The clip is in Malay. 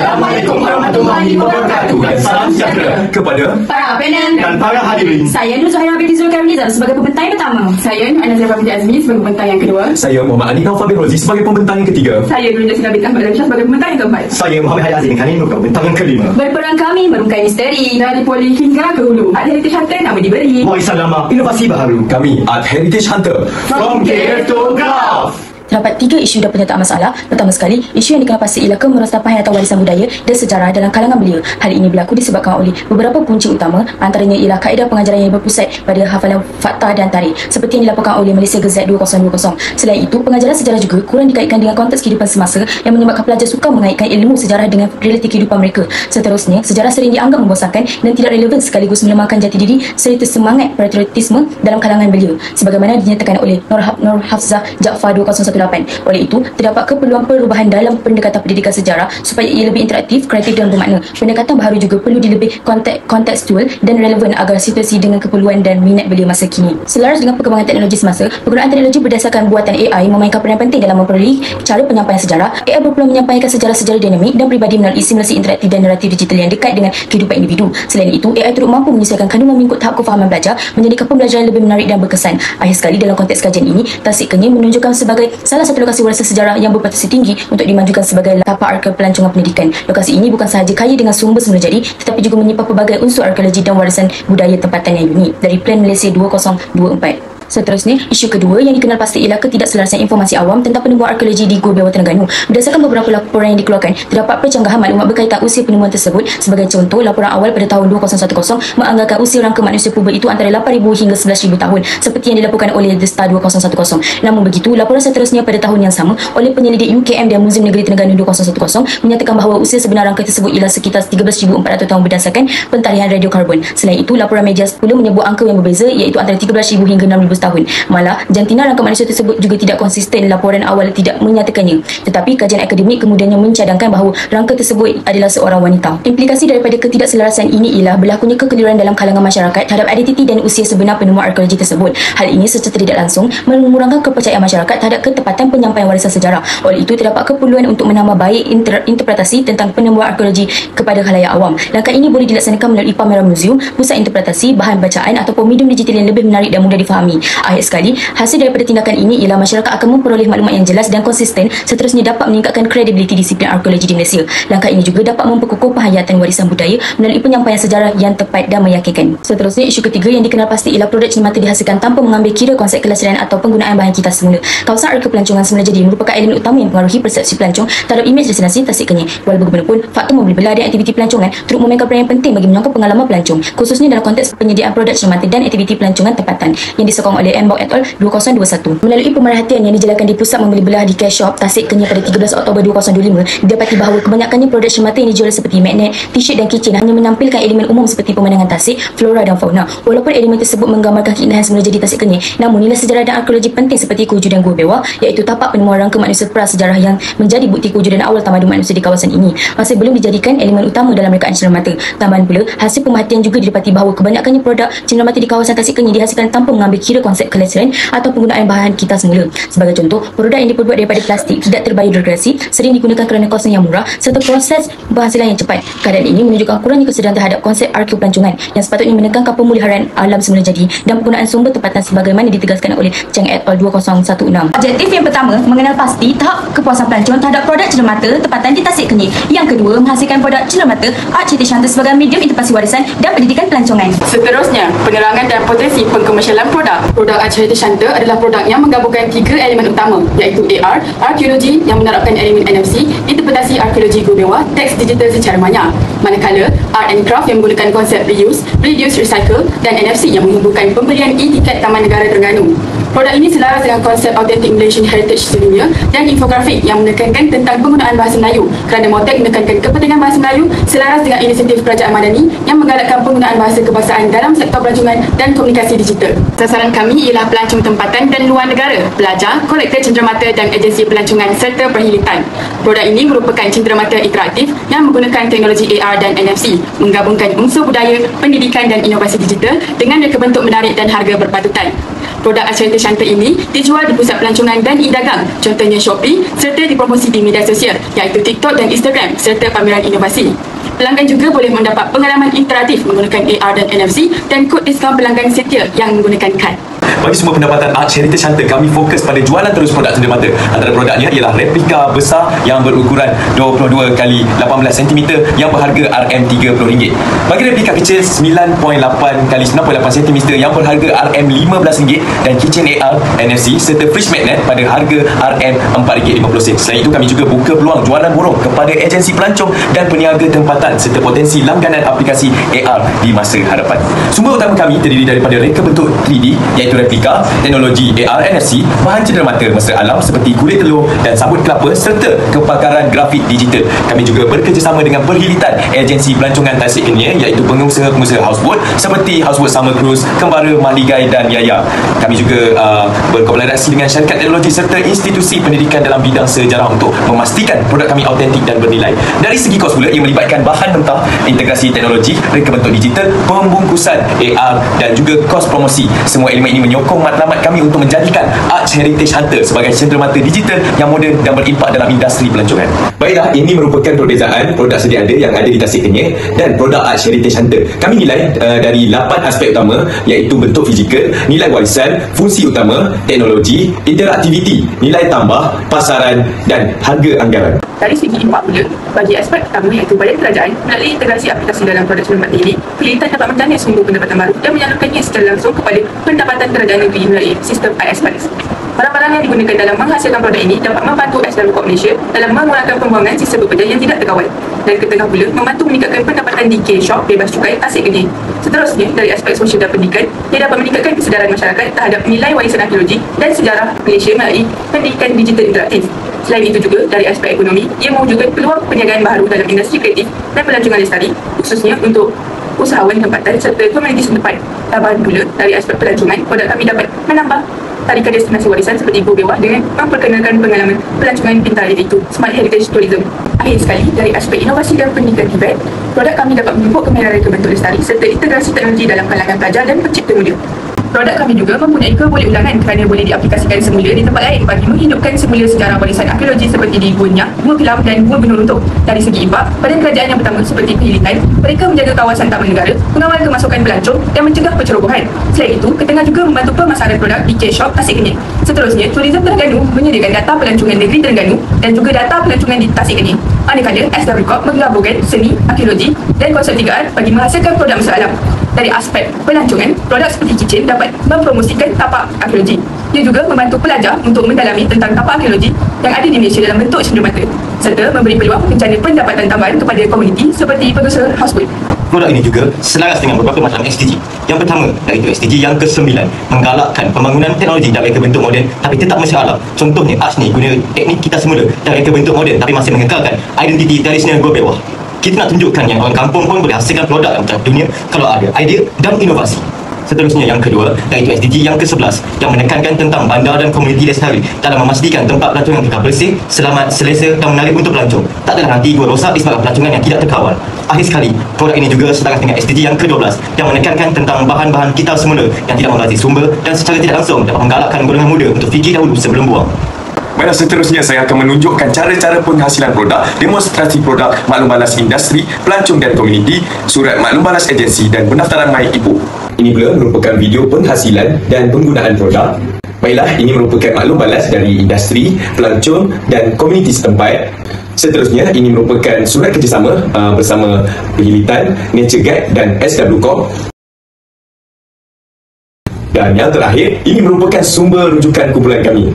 Assalamualaikum warahmatullahi wabarakatuh dan salam sejahtera kepada para panel dan para hadirin. Saya Nur Zahira binti Zulkarnizam sebagai pembentang yang pertama. Saya Nur Anazira binti Azmi sebagai pembentang yang kedua. Saya Muhammad Ali Naufal bin Rozi sebagai pembentang yang ketiga. Saya Nurul Jasina binti Ahmad Syah sebagai pembentang yang keempat. Saya Muhammad Hayat Azim Khanin sebagai pembentang yang kelima. Berperan kami merungkai misteri Dari Poli hingga ke hulu, Art Heritage Hunter nama diberi. Waisan lama, inovasi baharu. Kami Art Heritage Hunter. From Care to Graph. Terdapat 3 isu dan penyertaan masalah. Pertama sekali, isu yang dikenal pasti ialah kemerosapan atau warisan budaya dan sejarah dalam kalangan belia. Hal ini berlaku disebabkan oleh beberapa punca utama, antaranya ialah kaedah pengajaran yang berpusat pada hafalan fakta dan tarikh seperti yang dilaporkan oleh Malaysia Gazette 2020. Selain itu, pengajaran sejarah juga kurang dikaitkan dengan konteks kehidupan semasa yang menyebabkan pelajar suka mengaitkan ilmu sejarah dengan realiti kehidupan mereka. Seterusnya, sejarah sering dianggap membosankan dan tidak relevan sekaligus melemahkan jati diri serta semangat patriotisme dalam kalangan belia sebagaimana dinyatakan oleh Nur Hafzah Jaafar 2018. Oleh itu, terdapat keperluan perubahan dalam pendekatan pendidikan sejarah supaya ia lebih interaktif, kreatif dan bermakna. Pendekatan baharu juga perlu lebih kontekstual dan relevan agar situasi dengan keperluan dan minat belia masa kini. Selaras dengan perkembangan teknologi semasa, penggunaan teknologi berdasarkan buatan AI memainkan peranan penting dalam memperoleh cara penyampaian sejarah. AI berpeluang menyampaikan sejarah-sejarah dinamik dan peribadi melalui simulasi interaktif dan naratif digital yang dekat dengan kehidupan individu. Selain itu, AI turut mampu menyesuaikan kandungan mengikut tahap kefahaman belajar, menjadikan pembelajaran lebih menarik dan berkesan. Akhir sekali, dalam konteks kajian ini, Tasik Kenyir menunjukkan sebagai salah satu lokasi warisan sejarah yang berpotensi tinggi untuk dimajukan sebagai tapak arka pelancongan pendidikan. Lokasi ini bukan sahaja kaya dengan sumber semula jadi, tetapi juga menyimpan pelbagai unsur arkeologi dan warisan budaya tempatan yang unik dari Plan Malaysia 2024. Seterusnya, isu kedua yang dikenal pasti ialah ketidakselarasan informasi awam tentang penemuan arkeologi di Gua Bewa Terengganu. Berdasarkan beberapa laporan yang dikeluarkan, terdapat percanggahan maklumat berkaitan usia penemuan tersebut. Sebagai contoh, laporan awal pada tahun 2010 menganggarkan usia rangka manusia purba itu antara 8,000 hingga 11,000 tahun seperti yang dilaporkan oleh The Star 2010. Namun begitu, laporan seterusnya pada tahun yang sama oleh penyelidik UKM dan Muzium Negeri Terengganu 2010 menyatakan bahawa usia sebenar rangka tersebut ialah sekitar 13,400 tahun berdasarkan pentarian radiokarbon. Selain itu, laporan media pula menyebut angka yang berbeza iaitu antara 13,000 hingga 6,000 tahun. Malah, jantina rangka manusia tersebut juga tidak konsisten. Laporan awal tidak menyatakannya. Tetapi kajian akademik kemudiannya mencadangkan bahawa rangka tersebut adalah seorang wanita. Implikasi daripada ketidakselarasan ini ialah berlakunya kekeliruan dalam kalangan masyarakat terhadap identiti dan usia sebenar penemuan arkeologi tersebut. Hal ini secara tidak langsung mengurangkan kepercayaan masyarakat terhadap ketepatan penyampaian warisan sejarah. Oleh itu, terdapat keperluan untuk menambah baik interpretasi tentang penemuan arkeologi kepada khalayak awam. Langkah ini boleh dilaksanakan melalui pameran muzium, pusat interpretasi, bahan bacaan ataupun medium digital yang lebih menarik dan mudah difahami. Akhir sekali, hasil daripada tindakan ini ialah masyarakat akan memperoleh maklumat yang jelas dan konsisten, seterusnya dapat meningkatkan kredibiliti disiplin arkeologi di Malaysia. Langkah ini juga dapat memperkukuh penghayatan warisan budaya melalui penyampaian sejarah yang tepat dan meyakinkan. Seterusnya, isu ketiga yang dikenal pasti ialah produk cermata dihasilkan tanpa mengambil kira konsep kelestarian atau penggunaan bahan kitas semula. Kawasan arka pelancongan semula jadi merupakan elemen utama yang mempengaruhi persepsi pelancong terhadap imej destinasi Tasik Kenyir. Walau bagaimanapun, faktor membeli belah dan aktiviti pelancongan turut memainkan peranan yang penting bagi menyongkong pengalaman pelancong, khususnya dalam konteks penyediaan produk cermata dan aktiviti pelancongan tempatan yang disokong oleh Mbok et al. 2021. Melalui pemerhatian yang dijalankan di pusat membeli belah di Cash Shop Tasik Kenyir pada 13 Oktober 2025, didapati bahawa kebanyakannya produk cermata yang dijual seperti magnet, t-shirt dan kitchen hanya menampilkan elemen umum seperti pemandangan Tasik, flora dan fauna. Walaupun elemen tersebut menggambarkan keindahan semula jadi Tasik Kenyir, namun nilai sejarah dan arkeologi penting seperti kewujudan Gua Bewa, iaitu tapak penemuan rangka manusia prasejarah yang menjadi bukti kewujudan awal tamadun manusia di kawasan ini, masih belum dijadikan elemen utama dalam rekaan cenderamata. Tambahan pula, hasil pemerhatian juga didapati bahawa kebanyakannya produk cenderamata di kawasan Tasik Kenyir dihasilkan tanpa mengambil kira konsep kelestarian atau penggunaan bahan kitas semula. Sebagai contoh, produk yang diperbuat daripada plastik tidak terbiodegrasi sering digunakan kerana kosnya yang murah serta proses penghasilan yang cepat. Keadaan ini menunjukkan kurangnya kesedaran terhadap konsep arkeopelancongan yang sepatutnya menekankan pemeliharaan alam semula jadi dan penggunaan sumber tempatan sebagaimana ditegaskan oleh Cheng et al. 2016. Objektif yang pertama, mengenal pasti tahap kepuasan pelancong terhadap produk cenderamata tempatan di Tasik Kenyir. Yang kedua, menghasilkan produk cenderamata Art Heritage Hunter sebagai medium interpretasi warisan dan pendidikan pelancongan. Seterusnya, penerangan dan potensi pengkomersialan produk. Produk Art Heritage Hunter adalah produk yang menggabungkan 3 elemen utama, iaitu AR, arkeologi yang menerapkan elemen NFC, interpretasi arkeologi Gua Bewa, teks digital secara maya. Manakala Art and Craft yang menggunakan konsep reuse, reduce, recycle dan NFC yang menghubungkan pembelian e-tiket Taman Negara Terengganu. Produk ini selaras dengan konsep Authentic Malaysian Heritage sedunia dan infografik yang menekankan tentang penggunaan bahasa Melayu kerana Motek menekankan kepentingan bahasa Melayu selaras dengan inisiatif Kerajaan Madani yang menggalakkan penggunaan bahasa kebangsaan dalam sektor pelancongan dan komunikasi digital. Sasaran kami ialah pelancong tempatan dan luar negara, pelajar, kolektor cenderamata dan agensi pelancongan serta perkhidmatan. Produk ini merupakan cenderamata interaktif yang menggunakan teknologi AR dan NFC, menggabungkan unsur budaya, pendidikan dan inovasi digital dengan reka bentuk menarik dan harga berpatutan. Produk Archerita Shunter ini dijual di pusat pelancongan dan e-dagang, contohnya Shopee, serta dipromosi di media sosial iaitu TikTok dan Instagram serta pameran inovasi. Pelanggan juga boleh mendapat pengalaman interaktif menggunakan AR dan NFC dan kod diskaun pelanggan setia yang menggunakan kad. Bagi semua pendapatan Archerita Shunter, kami fokus pada jualan terus produk cenderamata. Antara produknya ialah replika besar yang berukuran 22 x 18 cm yang berharga RM30. Bagi replika kecil 9.8 x 9.8 cm yang berharga RM15 dan kitchen AR, NFC serta fridge magnet pada harga RM4.50. Selain itu, kami juga buka peluang jualan borong kepada agensi pelancong dan peniaga tempatan serta potensi langganan aplikasi AR di masa hadapan. Sumber utama kami terdiri daripada reka bentuk 3D iaitu replika, teknologi AR NFC, bahan cenderamata mesra alam seperti kulit telur dan sabut kelapa serta kepakaran grafik digital. Kami juga bekerjasama dengan berhilitan agensi pelancongan tasik kenyir iaitu pengusaha-pengusaha houseboat seperti Houseboat Summer Cruise, Kembara, Mahligai dan Yaya. Kami juga berkolaborasi dengan syarikat teknologi serta institusi pendidikan dalam bidang sejarah untuk memastikan produk kami autentik dan bernilai. Dari segi kos pula, ia melibatkan bahan mentah, integrasi teknologi, reka bentuk digital, pembungkusan AR dan juga kos promosi. Semua elemen ini menyokong matlamat kami untuk menjadikan Archerita Shunter sebagai cenderamata digital yang moden dan berimpak dalam industri pelancongan. Baiklah, ini merupakan perbezaan produk sedia ada yang ada di Tasik Kenyir dan produk Archerita Shunter. Kami nilai dari 8 aspek utama iaitu bentuk fizikal, nilai warisan, fungsi utama, teknologi, interaktiviti, nilai tambah, pasaran dan harga anggaran. Dari segi impak pula, bagi aspek pertama iaitu badan kerajaan, melalui integrasi aplikasi dalam produk cenderamata ini, pilihan dapat menjamin sumber pendapatan baru dan menyalurkannya secara langsung kepada pendapatan kerajaan negeri melalui sistem IS-PAS. Barang-barang yang digunakan dalam menghasilkan produk ini dapat membantu SDR Corp Malaysia dalam mengurangkan pembuangan sisa bekerja yang tidak terkawal, dan ketengah pula membantu meningkatkan pendapatan di K-Shop bebas cukai Tasik Kenyir. Seterusnya, dari aspek sosial dan pendidikan, ia dapat meningkatkan kesedaran masyarakat terhadap nilai warisan arkeologi dan sejarah Malaysia melalui pendidikan digital interaktif. Selain itu juga, dari aspek ekonomi, ia mewujudkan peluang perniagaan baru dalam industri kreatif dan pelancongan lestari, khususnya untuk usahawan tempatan serta komuniti setempat. Tambahan pula, dari aspek pelancongan, produk kami dapat menambah tarikan destinasi warisan seperti Go Bewah dengan memperkenalkan pengalaman pelancongan pintar iaitu Smart Heritage Tourism. Akhir sekali, dari aspek inovasi dan pendidikan TVET, produk kami dapat menumpuk kemahiran reka bentuk lestari serta integrasi teknologi dalam kalangan pelajar dan pencipta muda. Produk kami juga mempunyai keboleh-ulangan kerana boleh diaplikasikan semula di tempat lain bagi menghidupkan semula sejarah warisan arkeologi seperti di Gua Nyak, Gua Kelam dan Gua Benur Runtuh. Dari segi impak, badan kerajaan yang pertama seperti penghilitan, mereka menjaga kawasan taman negara, mengawal kemasukan pelancong dan mencegah pencerobohan. Selain itu, ketengah juga membantu pemasaran produk di K-Shop Tasik Kenyir. Seterusnya, Tourism Terengganu menyediakan data pelancongan negeri Terengganu dan juga data pelancongan di Tasik Kenyir. Manakala SW Corp menggabungkan seni, arkeologi dan konsep 3R bagi menghasilkan produk mesra alam. Dari aspek pelancongan, produk seperti kitchen dapat mempromosikan tapak arkeologi. Ia juga membantu pelajar untuk mendalami tentang tapak arkeologi yang ada di Malaysia dalam bentuk cenderamata, serta memberi peluang bencana pendapatan tambahan kepada komuniti seperti pengusaha houseboat. Produk ini juga selaras dengan beberapa macam SDG. Yang pertama, iaitu SDG yang ke-9, menggalakkan pembangunan teknologi dan reka bentuk moden tapi tetap mesra alam. Contohnya, Arch ni guna teknik kita semula dan reka bentuk moden tapi masih mengekalkan identiti tradisional Go Bewah. Kita nak tunjukkan yang orang kampung pun boleh hasilkan produk yang mencapai dunia kalau ada idea dan inovasi. Seterusnya, yang kedua, iaitu SDG yang ke-11 yang menekankan tentang bandar dan komuniti lestari dalam memastikan tempat pelancongan kekal bersih, selamat, selesa dan menarik untuk pelancong. Tak adalah nanti gua rosak disebabkan pelancongan yang tidak terkawal. Akhir sekali, produk ini juga selaras dengan SDG yang ke-12 yang menekankan tentang bahan-bahan kita semula yang tidak membazir sumber dan secara tidak langsung dapat menggalakkan golongan muda untuk fikir dahulu sebelum buang. Baiklah, seterusnya saya akan menunjukkan cara-cara penghasilan produk, demonstrasi produk, maklum balas industri, pelancong dan komuniti, surat maklum balas agensi dan pendaftaran MyIPO. Ini pula merupakan video penghasilan dan penggunaan produk. Baiklah, ini merupakan maklum balas dari industri, pelancong dan komuniti setempat. Seterusnya, ini merupakan surat kerjasama bersama Penghilitan, Nature Guide dan SW Corp. Dan yang terakhir, ini merupakan sumber rujukan kumpulan kami.